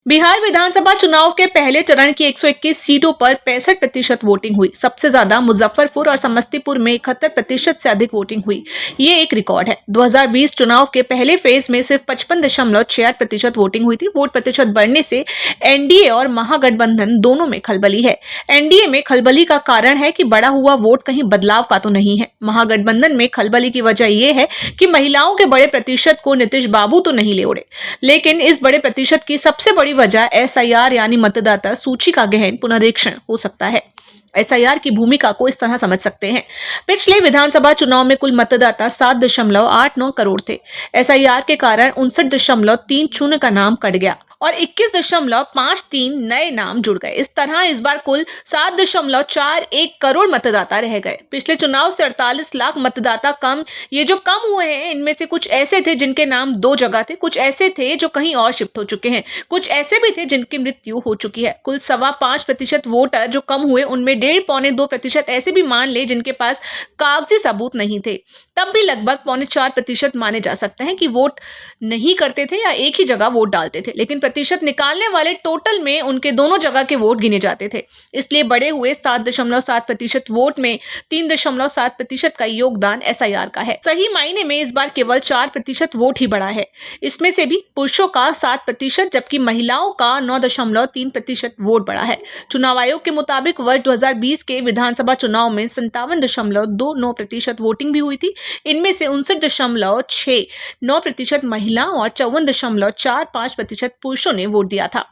बिहार विधानसभा चुनाव के पहले चरण की 121 सीटों पर 65% वोटिंग हुई। सबसे ज्यादा मुजफ्फरपुर और समस्तीपुर में 71% से अधिक वोटिंग हुई। ये एक रिकॉर्ड है। 2020 चुनाव के पहले फेज में सिर्फ 55.68% वोटिंग हुई थी। वोट प्रतिशत बढ़ने से एनडीए और महागठबंधन दोनों में खलबली है। एनडीए में खलबली का कारण है कि बढ़ा हुआ वोट कहीं बदलाव का तो नहीं है। महागठबंधन में खलबली की वजह यह है कि महिलाओं के बड़े प्रतिशत को नीतीश बाबू तो नहीं ले उड़े, लेकिन इस बड़े प्रतिशत की सबसे बड़ी वजह एसआईआर यानी मतदाता सूची का गहन पुनरीक्षण हो सकता है। एसआईआर की भूमिका को इस तरह समझ सकते हैं। पिछले विधानसभा चुनाव में कुल मतदाता 7.89 करोड़ थे। एसआईआर के कारण 59.30 का नाम कट गया और 21.53 नए नाम जुड़ गए। इस तरह इस बार कुल 7.41 करोड़ मतदाता रह गए। पिछले चुनाव से 48 लाख मतदाता कम। ये जो कम हुए हैं इनमें से कुछ ऐसे थे जिनके नाम 2 जगह थे, कुछ ऐसे थे जो कहीं और शिफ्ट हो चुके हैं, कुछ ऐसे भी थे जिनकी मृत्यु हो चुकी है। कुल 5.25% वोटर जो कम हुए उनमें 1.5-2% ऐसे भी मान ले जिनके पास कागजी सबूत नहीं थे। तब भी लगभग 4.25% माने जा सकते हैं कि वोट नहीं करते थे या एक ही जगह वोट डालते थे, लेकिन प्रतिशत निकालने वाले टोटल में उनके दोनों जगह के वोट गिने जाते थे। इसलिए बढ़े हुए 7.7% वोट में 3.7% का योगदान एसआईआर का है। सही मायने में इस बार केवल 4% वोट ही बढ़ा है। इसमें से भी पुरुषों का 7% जबकि महिलाओं का 9.3% वोट बढ़ा है। चुनाव आयोग के मुताबिक वर्ष 2020 के विधानसभा चुनाव में 57.29% वोटिंग भी हुई थी। इनमें से 59.69% महिलाओं और 54.45% पुरुषों ने वोट दिया था।